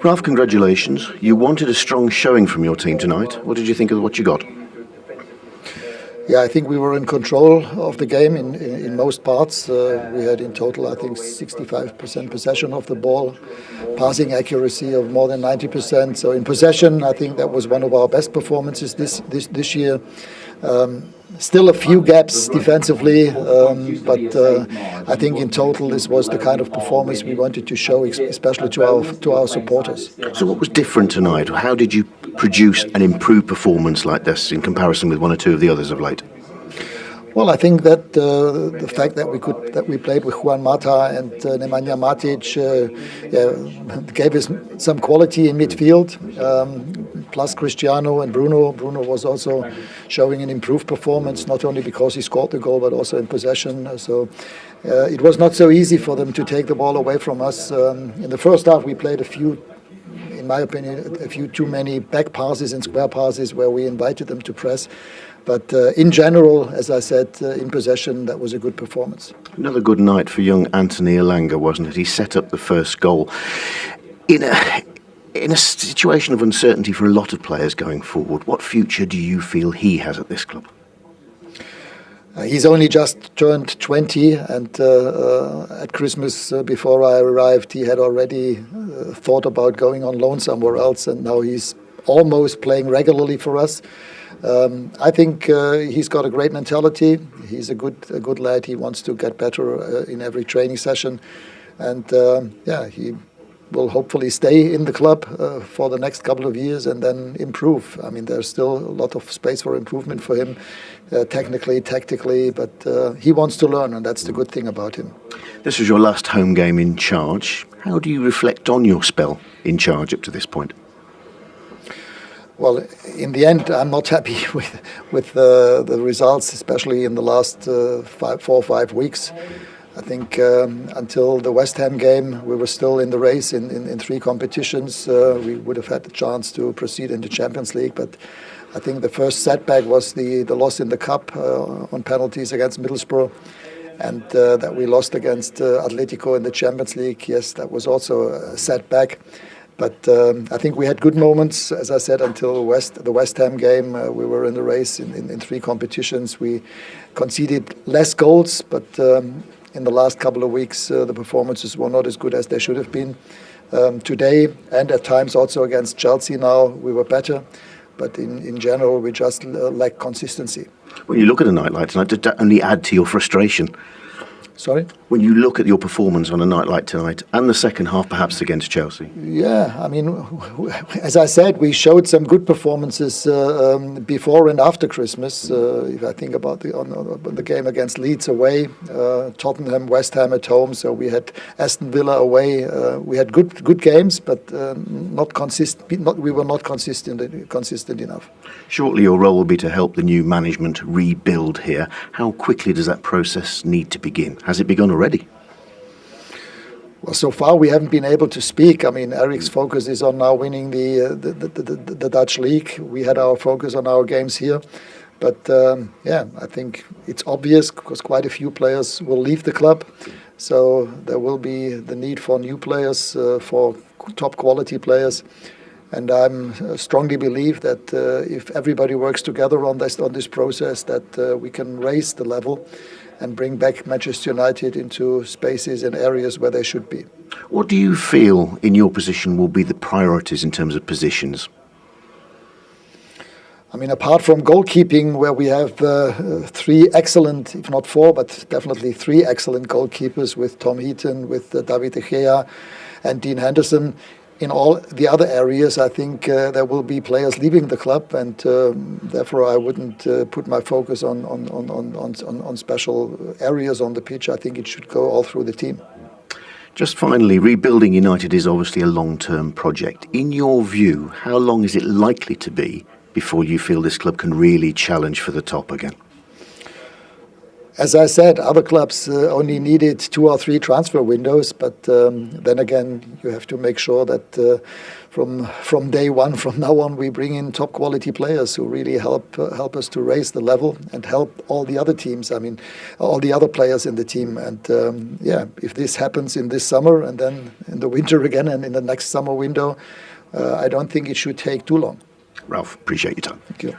Ralf, congratulations. You wanted a strong showing from your team tonight. What did you think of what you got? Yeah, I think we were in control of the game in most parts. We had in total, I think, 65% possession of the ball, passing accuracy of more than 90%. So in possession, I think that was one of our best performances this year. Still a few gaps defensively, but I think in total this was the kind of performance we wanted to show, especially to our supporters. So what was different tonight? How did you produce an improved performance like this in comparison with one or two of the others of late? Well, I think that the fact that we played with Juan Mata and Nemanja Matic gave us some quality in midfield. Plus Cristiano and Bruno. Bruno was also showing an improved performance, not only because he scored the goal, but also in possession. So it was not so easy for them to take the ball away from us. In the first half, we played in my opinion, a few too many back passes and square passes where we invited them to press. But in general, as I said, in possession, that was a good performance. Another good night for young Anthony Elanga, wasn't it? He set up the first goal. In a situation of uncertainty for a lot of players going forward, what future do you feel he has at this club? He's only just turned 20, and at Christmas, before I arrived, he had already thought about going on loan somewhere else, and now he's almost playing regularly for us. I think he's got a great mentality. He's a good lad. He wants to get better in every training session, and he will hopefully stay in the club for the next couple of years and then improve. I mean, there's still a lot of space for improvement for him, technically, tactically, but he wants to learn, and that's the good thing about him. This was your last home game in charge. How do you reflect on your spell in charge up to this point? Well, in the end, I'm not happy with the results, especially in the last 4 or 5 weeks. I think until the West Ham game, we were still in the race in 3 competitions. We would have had the chance to proceed in the Champions League, but I think the first setback was the loss in the Cup on penalties against Middlesbrough, and that we lost against Atletico in the Champions League. Yes, that was also a setback. But I think we had good moments, as I said, until the West Ham game. We were in the race in 3 competitions. We conceded less goals, but in the last couple of weeks, the performances were not as good as they should have been. Today, and at times also against Chelsea now, we were better. But in general, we just lack consistency. When you look at a night like tonight, does that only add to your frustration? Sorry? When you look at your performance on a night like tonight and the second half perhaps against Chelsea? Yeah, I mean, as I said, we showed some good performances before and after Christmas. If I think about the game against Leeds away, Tottenham, West Ham at home, so we had Aston Villa away. We had good games, but not consistent. We were not consistent enough. Shortly your role will be to help the new management rebuild here. How quickly does that process need to begin? Has it begun already? Well, so far we haven't been able to speak. I mean, Eric's focus is on now winning the Dutch league. We had our focus on our games here. But I think it's obvious because quite a few players will leave the club. So there will be the need for new players, for top quality players. And I strongly believe that if everybody works together on this process, that we can raise the level and bring back Manchester United into spaces and areas where they should be. What do you feel in your position will be the priorities in terms of positions? I mean, apart from goalkeeping, where we have 3 excellent, if not 4, but definitely 3 excellent goalkeepers with Tom Heaton, with David De Gea and Dean Henderson. In all the other areas, I think there will be players leaving the club, and therefore I wouldn't put my focus on special areas on the pitch. I think it should go all through the team. Just finally, rebuilding United is obviously a long-term project. In your view, how long is it likely to be before you feel this club can really challenge for the top again? As I said, other clubs only needed 2 or 3 transfer windows, but then again, you have to make sure that from day one, from now on, we bring in top quality players who really help us to raise the level and help all the other teams. I mean, all the other players in the team. And if this happens in this summer and then in the winter again and in the next summer window, I don't think it should take too long. Ralf, appreciate your time. Thank you.